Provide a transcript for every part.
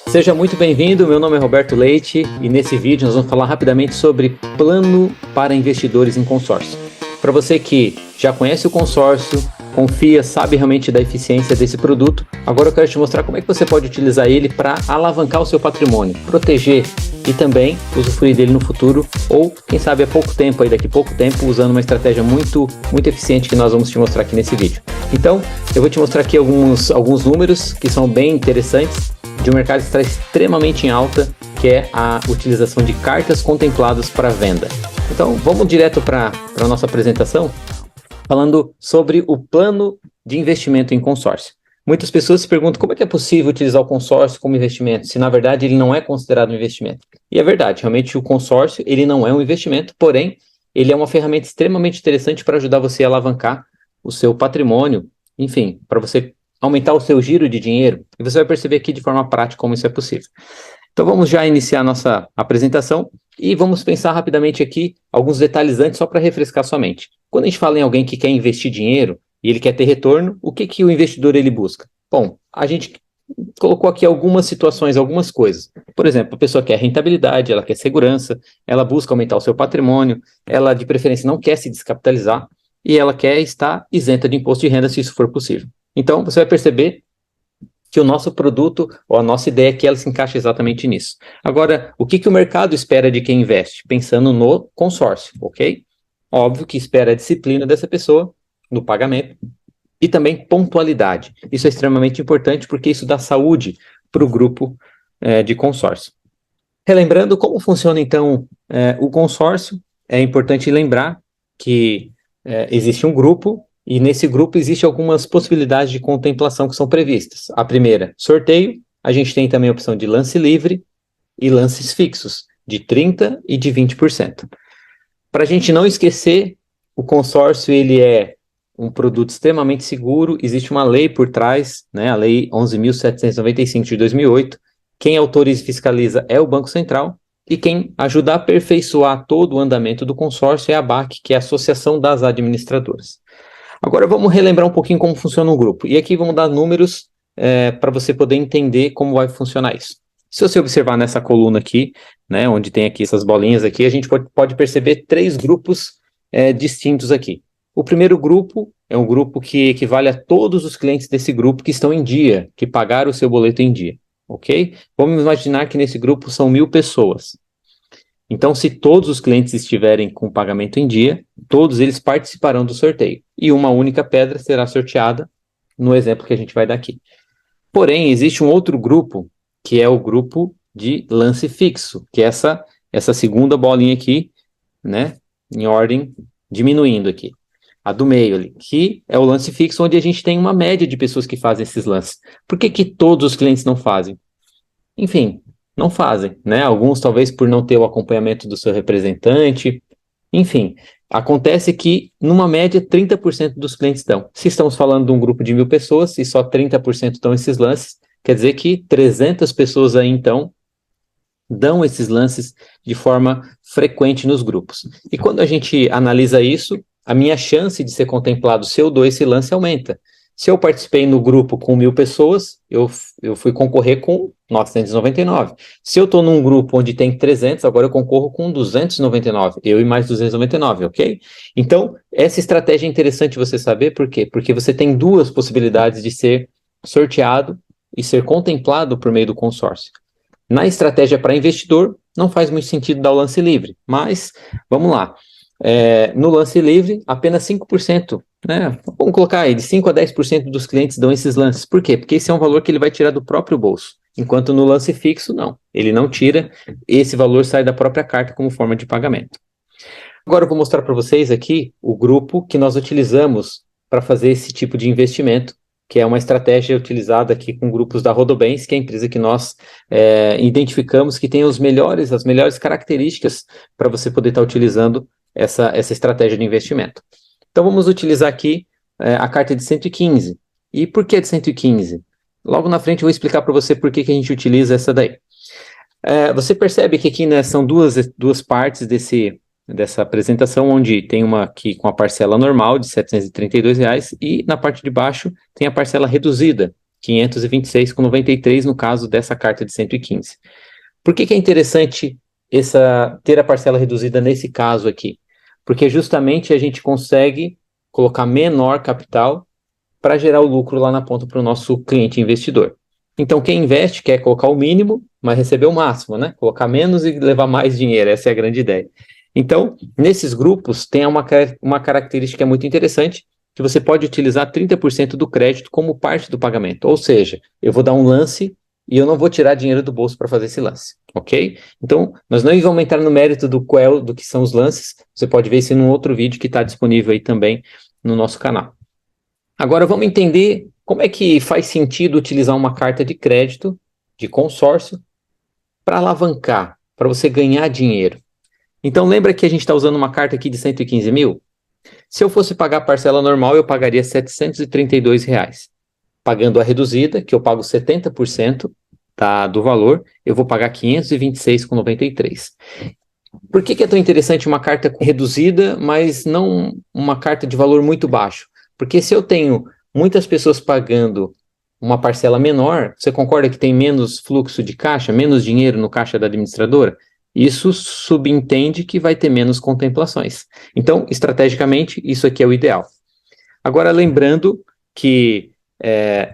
Seja muito bem-vindo, meu nome é Roberto Leite e nesse vídeo nós vamos falar rapidamente sobre plano para investidores em consórcio. Para você que já conhece o consórcio, confia, sabe realmente da eficiência desse produto, agora eu quero te mostrar como é que você pode utilizar ele para alavancar o seu patrimônio, proteger e também usufruir dele no futuro ou, quem sabe, há pouco tempo, daqui a pouco tempo, usando uma estratégia muito eficiente que nós vamos te mostrar aqui nesse vídeo. Então, eu vou te mostrar aqui alguns números que são bem interessantes de um mercado que está extremamente em alta, que é a utilização de cartas contempladas para venda. Então, vamos direto para a nossa apresentação, falando sobre o plano de investimento em consórcio. Muitas pessoas se perguntam como é que é possível utilizar o consórcio como investimento, se na verdade ele não é considerado um investimento. E é verdade, realmente o consórcio ele não é um investimento, porém ele é uma ferramenta extremamente interessante para ajudar você a alavancar o seu patrimônio, enfim, para você aumentar o seu giro de dinheiro, e você vai perceber aqui de forma prática como isso é possível. Então vamos já iniciar a nossa apresentação e vamos pensar rapidamente aqui alguns detalhes antes só para refrescar sua mente. Quando a gente fala em alguém que quer investir dinheiro e ele quer ter retorno, o que o investidor ele busca? Bom, a gente colocou aqui algumas situações, algumas coisas. Por exemplo, a pessoa quer rentabilidade, ela quer segurança, ela busca aumentar o seu patrimônio, ela de preferência não quer se descapitalizar e ela quer estar isenta de imposto de renda se isso for possível. Então, você vai perceber que o nosso produto, ou a nossa ideia é que ela se encaixa exatamente nisso. Agora, o que o mercado espera de quem investe? Pensando no consórcio, ok? Óbvio que espera a disciplina dessa pessoa no pagamento e também pontualidade. Isso é extremamente importante porque isso dá saúde para o grupo de consórcio. Relembrando como funciona, então, o consórcio, é importante lembrar que existe um grupo e nesse grupo existem algumas possibilidades de contemplação que são previstas. A primeira, sorteio. A gente tem também a opção de lance livre e lances fixos, de 30% e de 20%. Para a gente não esquecer, o consórcio ele é um produto extremamente seguro, existe uma lei por trás, né, a Lei 11.795 de 2008. Quem autoriza e fiscaliza é o Banco Central, e quem ajuda a aperfeiçoar todo o andamento do consórcio é a ABAC, que é a Associação das Administradoras. Agora vamos relembrar um pouquinho como funciona o grupo. E aqui vamos dar números para você poder entender como vai funcionar isso. Se você observar nessa coluna aqui, né, onde tem aqui essas bolinhas aqui, a gente pode perceber 3 grupos distintos aqui. O primeiro grupo é um grupo que equivale a todos os clientes desse grupo que estão em dia, que pagaram o seu boleto em dia, ok? Vamos imaginar que nesse grupo são 1.000 pessoas. Então, se todos os clientes estiverem com pagamento em dia, todos eles participarão do sorteio. E uma única pedra será sorteada no exemplo que a gente vai dar aqui. Porém, existe um outro grupo, que é o grupo de lance fixo, que é essa segunda bolinha aqui, né, em ordem diminuindo aqui. A do meio ali, que é o lance fixo, onde a gente tem uma média de pessoas que fazem esses lances. Por que todos os clientes não fazem? Enfim, não fazem, né? Alguns talvez por não ter o acompanhamento do seu representante. Enfim, acontece que, numa média, 30% dos clientes dão. Se estamos falando de um grupo de 1.000 pessoas e só 30% dão esses lances, quer dizer que 300 pessoas aí, então, dão esses lances de forma frequente nos grupos. E quando a gente analisa isso, a minha chance de ser contemplado se eu dou esse lance aumenta. Se eu participei no grupo com 1.000 pessoas, eu fui concorrer com 999. Se eu estou num grupo onde tem 300, agora eu concorro com 299. Eu e mais 299, ok? Então, essa estratégia é interessante você saber, por quê? Porque você tem 2 possibilidades de ser sorteado e ser contemplado por meio do consórcio. Na estratégia para investidor, não faz muito sentido dar o lance livre, mas vamos lá. No lance livre, apenas 5%, né? Vamos colocar aí, de 5 a 10% dos clientes dão esses lances. Por quê? Porque esse é um valor que ele vai tirar do próprio bolso. Enquanto no lance fixo, não. Ele não tira, esse valor sai da própria carta como forma de pagamento. Agora eu vou mostrar para vocês aqui o grupo que nós utilizamos para fazer esse tipo de investimento, que é uma estratégia utilizada aqui com grupos da Rodobens, que é a empresa que nós identificamos que tem as melhores características para você poder estar utilizando essa estratégia de investimento. Então vamos utilizar aqui a carta de 115. E por que de 115? Logo na frente eu vou explicar para você por que a gente utiliza essa daí. Você percebe que aqui, né, são duas partes dessa apresentação, onde tem uma aqui com a parcela normal de R$ 732 e na parte de baixo tem a parcela reduzida 526,93 no caso dessa carta de 115. Por que é interessante ter a parcela reduzida nesse caso aqui? Porque justamente a gente consegue colocar menor capital para gerar o lucro lá na ponta para o nosso cliente investidor. Então, quem investe quer colocar o mínimo, mas receber o máximo, né? Colocar menos e levar mais dinheiro, essa é a grande ideia. Então, nesses grupos, tem uma característica muito interessante, que você pode utilizar 30% do crédito como parte do pagamento. Ou seja, eu vou dar um lance e eu não vou tirar dinheiro do bolso para fazer esse lance, ok? Então, nós não vamos entrar no mérito do que são os lances, você pode ver isso em um outro vídeo que está disponível aí também no nosso canal. Agora vamos entender como é que faz sentido utilizar uma carta de crédito, de consórcio, para alavancar, para você ganhar dinheiro. Então lembra que a gente está usando uma carta aqui de 115 mil? Se eu fosse pagar a parcela normal, eu pagaria R$ 732. Pagando a reduzida, que eu pago 70% do valor, eu vou pagar R$ 526,93. Por que é tão interessante uma carta reduzida, mas não uma carta de valor muito baixo? Porque se eu tenho muitas pessoas pagando uma parcela menor, você concorda que tem menos fluxo de caixa, menos dinheiro no caixa da administradora? Isso subentende que vai ter menos contemplações. Então, estrategicamente, isso aqui é o ideal. Agora, lembrando que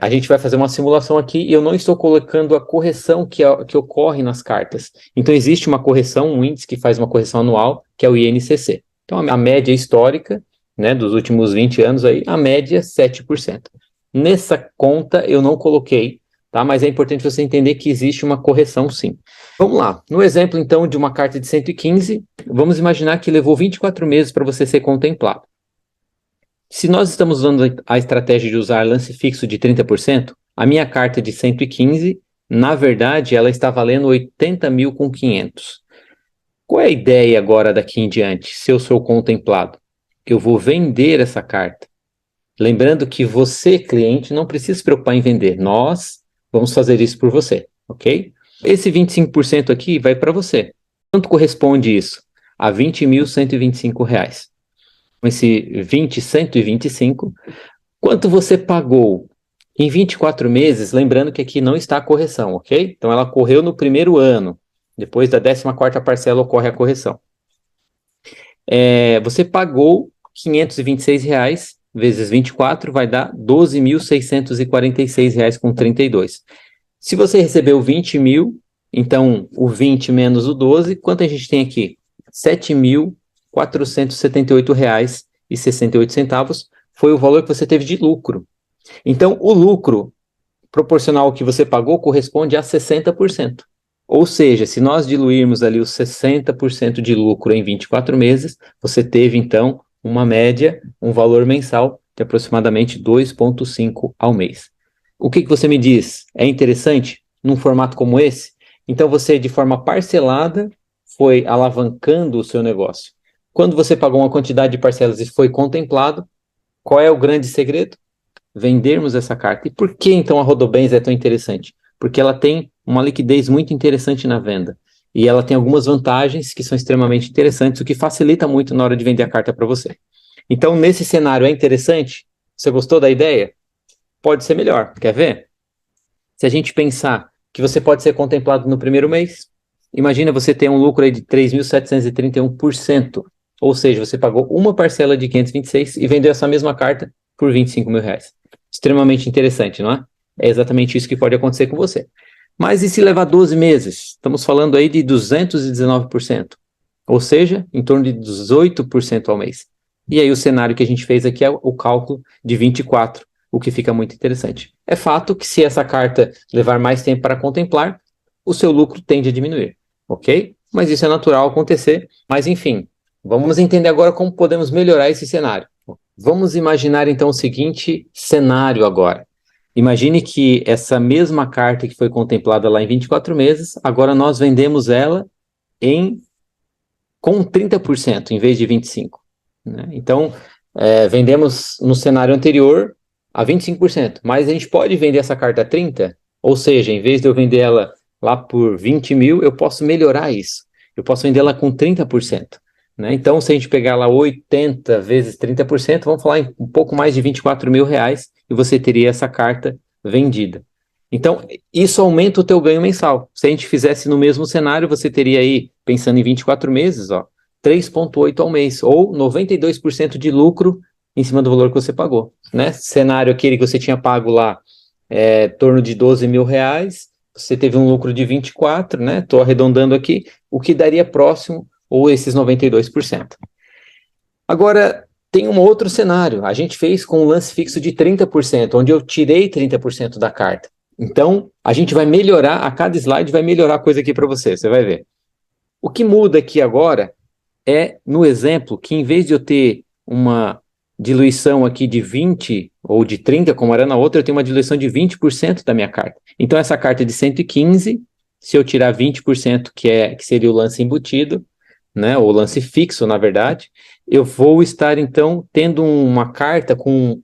a gente vai fazer uma simulação aqui e eu não estou colocando a correção que ocorre nas cartas. Então, existe uma correção, um índice que faz uma correção anual, que é o INCC. Então, a média histórica, né, dos últimos 20 anos, aí, a média é 7%. Nessa conta, eu não coloquei, tá? Mas é importante você entender que existe uma correção, sim. Vamos lá. No exemplo, então, de uma carta de 115, vamos imaginar que levou 24 meses para você ser contemplado. Se nós estamos usando a estratégia de usar lance fixo de 30%, a minha carta de 115, na verdade, ela está valendo 80.500. Qual é a ideia agora daqui em diante, se eu sou contemplado? Eu vou vender essa carta. Lembrando que você, cliente, não precisa se preocupar em vender. Nós vamos fazer isso por você, ok? Esse 25% aqui vai para você. Quanto corresponde isso? A R$ 20.125. Com esse 125, quanto você pagou em 24 meses? Lembrando que aqui não está a correção, ok? Então ela correu no primeiro ano. Depois da 14ª parcela ocorre a correção. Você pagou R$ 526 vezes 24 vai dar R$ 12.646,32. Se você recebeu 20 mil, então o 20 menos o 12, quanto a gente tem aqui? R$ 7.478,68 foi o valor que você teve de lucro. Então, o lucro proporcional ao que você pagou corresponde a 60%. Ou seja, se nós diluirmos ali os 60% de lucro em 24 meses, você teve, então, uma média, um valor mensal de aproximadamente 2,5 ao mês. O que você me diz? É interessante num formato como esse? Então, você, de forma parcelada, foi alavancando o seu negócio. Quando você pagou uma quantidade de parcelas e foi contemplado, qual é o grande segredo? Vendermos essa carta. E por que, então, a Rodobens é tão interessante? Porque ela tem uma liquidez muito interessante na venda. E ela tem algumas vantagens que são extremamente interessantes, o que facilita muito na hora de vender a carta para você. Então, nesse cenário é interessante? Você gostou da ideia? Pode ser melhor. Quer ver? Se a gente pensar que você pode ser contemplado no primeiro mês, imagina você ter um lucro aí de 3.731%. Ou seja, você pagou uma parcela de 526 e vendeu essa mesma carta por R$ 25 mil. Extremamente interessante, não é? É exatamente isso que pode acontecer com você. Mas e se levar 12 meses? Estamos falando aí de 219%. Ou seja, em torno de 18% ao mês. E aí o cenário que a gente fez aqui é o cálculo de 24, o que fica muito interessante. É fato que se essa carta levar mais tempo para contemplar, o seu lucro tende a diminuir, ok? Mas isso é natural acontecer. Mas enfim, vamos entender agora como podemos melhorar esse cenário. Vamos imaginar então o seguinte cenário agora. Imagine que essa mesma carta que foi contemplada lá em 24 meses, agora nós vendemos ela com 30% em vez de 25%. Né? Então, vendemos no cenário anterior a 25%, mas a gente pode vender essa carta a 30%, ou seja, em vez de eu vender ela lá por 20 mil, eu posso melhorar isso. Eu posso vender ela com 30%. Né? Então, se a gente pegar lá 80 vezes 30%, vamos falar em um pouco mais de 24 mil reais, e você teria essa carta vendida. Então, isso aumenta o teu ganho mensal. Se a gente fizesse no mesmo cenário, você teria aí, pensando em 24 meses, ó, 3,8 ao mês, ou 92% de lucro em cima do valor que você pagou, né? Cenário aquele que você tinha pago lá, torno de 12 mil reais, você teve um lucro de 24, né? Estou arredondando aqui, o que daria próximo, ou esses 92%. Agora, tem um outro cenário. A gente fez com um lance fixo de 30%, onde eu tirei 30% da carta. Então, a gente vai melhorar, a cada slide vai melhorar a coisa aqui para você vai ver. O que muda aqui agora é, no exemplo, que em vez de eu ter uma diluição aqui de 20 ou de 30, como era na outra, eu tenho uma diluição de 20% da minha carta. Então, essa carta é de 115, se eu tirar 20%, que seria o lance embutido, né, ou lance fixo, na verdade, eu vou estar, então, tendo uma carta com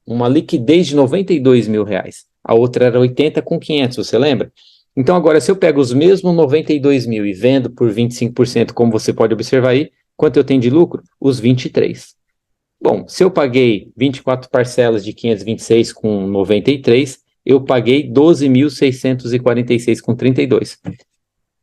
uma liquidez de 92 mil reais. A outra era 80 com 500, você lembra? Então, agora, se eu pego os mesmos 92 mil e vendo por 25%, como você pode observar aí, quanto eu tenho de lucro? Os 23. Bom, se eu paguei 24 parcelas de 526 com 93, eu paguei 12.646 com 32.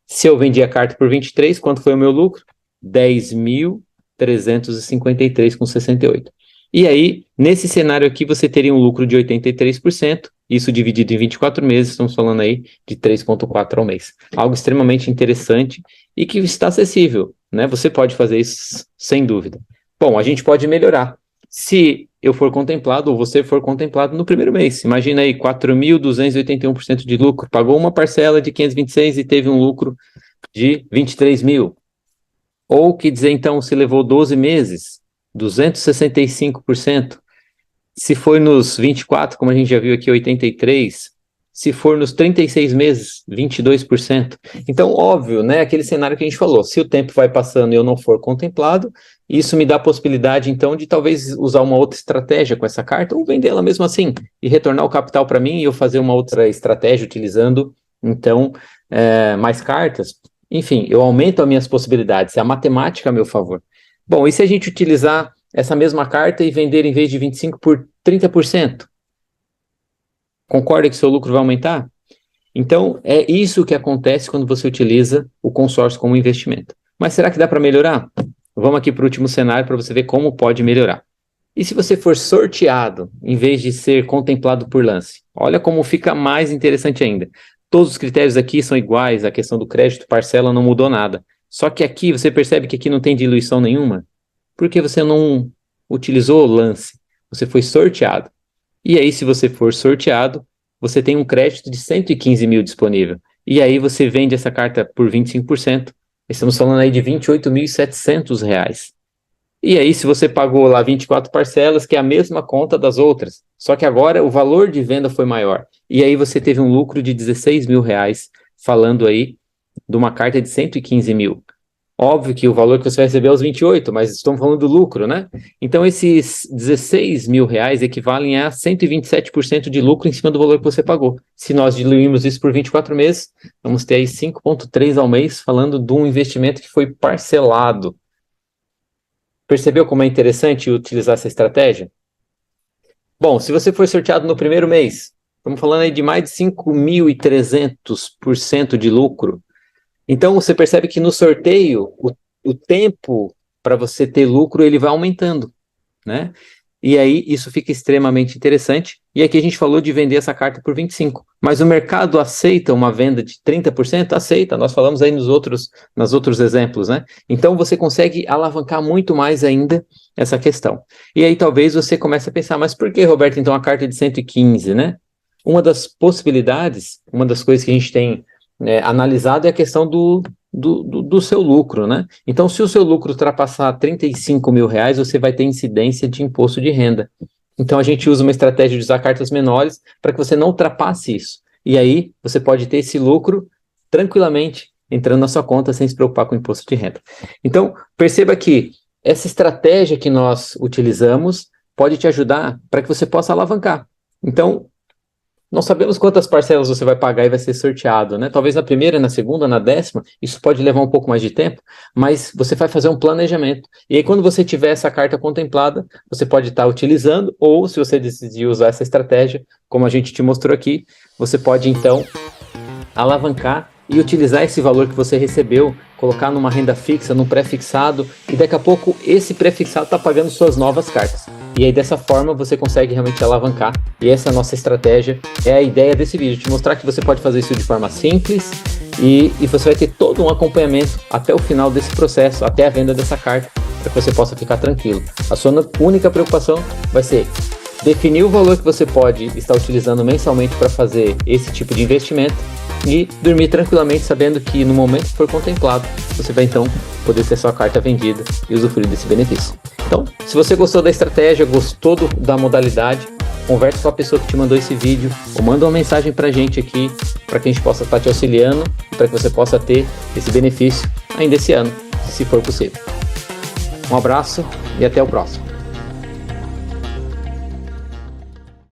Se eu vendi a carta por 23, quanto foi o meu lucro? 10.353 com 68. E aí, nesse cenário aqui, você teria um lucro de 83%, isso dividido em 24 meses, estamos falando aí de 3,4 ao mês. Algo extremamente interessante e que está acessível, né? Você pode fazer isso sem dúvida. Bom, a gente pode melhorar. Se eu for contemplado, ou você for contemplado no primeiro mês, imagina aí, 4.281% de lucro, pagou uma parcela de 526 e teve um lucro de 23 mil. Ou que dizer, então, se levou 12 meses, 265%. Se for nos 24, como a gente já viu aqui, 83%. Se for nos 36 meses, 22%. Então, óbvio, né, aquele cenário que a gente falou, se o tempo vai passando e eu não for contemplado, isso me dá a possibilidade, então, de talvez usar uma outra estratégia com essa carta, ou vendê-la mesmo assim, e retornar o capital para mim, e eu fazer uma outra estratégia utilizando, então, mais cartas. Enfim, eu aumento as minhas possibilidades, é a matemática a meu favor. Bom, e se a gente utilizar essa mesma carta e vender em vez de 25% por 30%? Concorda que seu lucro vai aumentar? Então, é isso que acontece quando você utiliza o consórcio como investimento. Mas será que dá para melhorar? Vamos aqui para o último cenário para você ver como pode melhorar. E se você for sorteado, em vez de ser contemplado por lance? Olha como fica mais interessante ainda. Todos os critérios aqui são iguais, a questão do crédito parcela não mudou nada. Só que aqui, você percebe que aqui não tem diluição nenhuma? Porque você não utilizou o lance, você foi sorteado. E aí, se você for sorteado, você tem um crédito de 115 mil disponível. E aí você vende essa carta por 25%. Estamos falando aí de 28.700 reais. E aí, se você pagou lá 24 parcelas, que é a mesma conta das outras, só que agora o valor de venda foi maior. E aí você teve um lucro de 16 mil reais, falando aí de uma carta de 115 mil. Óbvio que o valor que você vai receber é os 28, mas estamos falando do lucro, né? Então, esses 16 mil reais equivalem a 127% de lucro em cima do valor que você pagou. Se nós diluímos isso por 24 meses, vamos ter aí 5,3 ao mês, falando de um investimento que foi parcelado. Percebeu como é interessante utilizar essa estratégia? Bom, se você for sorteado no primeiro mês, estamos falando aí de mais de 5.300% de lucro. Então, você percebe que no sorteio, o tempo para você ter lucro, ele vai aumentando, né? E aí, isso fica extremamente interessante. E aqui a gente falou de vender essa carta por 25%. Mas o mercado aceita uma venda de 30%? Aceita. Nós falamos aí nos outros exemplos, né? Então, você consegue alavancar muito mais ainda essa questão. E aí, talvez você comece a pensar, mas por que, Roberto, então, a carta de 115, né? Uma das possibilidades, uma das coisas que a gente tem analisado é a questão do seu lucro, né? Então, se o seu lucro ultrapassar 35 mil reais, você vai ter incidência de imposto de renda. Então, a gente usa uma estratégia de usar cartas menores para que você não ultrapasse isso. E aí, você pode ter esse lucro tranquilamente entrando na sua conta sem se preocupar com o imposto de renda. Então, perceba que essa estratégia que nós utilizamos pode te ajudar para que você possa alavancar. Então, não sabemos quantas parcelas você vai pagar e vai ser sorteado, né? Talvez na primeira, na segunda, na 10ª, isso pode levar um pouco mais de tempo, mas você vai fazer um planejamento. E aí, quando você tiver essa carta contemplada, você pode estar utilizando, ou se você decidir usar essa estratégia, como a gente te mostrou aqui, você pode então alavancar e utilizar esse valor que você recebeu, colocar numa renda fixa, num pré-fixado, e daqui a pouco esse pré-fixado está pagando suas novas cartas. E aí dessa forma você consegue realmente alavancar, e essa é a nossa estratégia, é a ideia desse vídeo, te mostrar que você pode fazer isso de forma simples, e você vai ter todo um acompanhamento até o final desse processo, até a venda dessa carta, para que você possa ficar tranquilo. A sua única preocupação vai ser definir o valor que você pode estar utilizando mensalmente para fazer esse tipo de investimento, e dormir tranquilamente sabendo que no momento que for contemplado, você vai então poder ter sua carta vendida e usufruir desse benefício. Então, se você gostou da estratégia, gostou da modalidade, converse com a pessoa que te mandou esse vídeo, ou manda uma mensagem pra gente aqui, para que a gente possa estar te auxiliando, para que você possa ter esse benefício ainda esse ano, se for possível. Um abraço e até o próximo.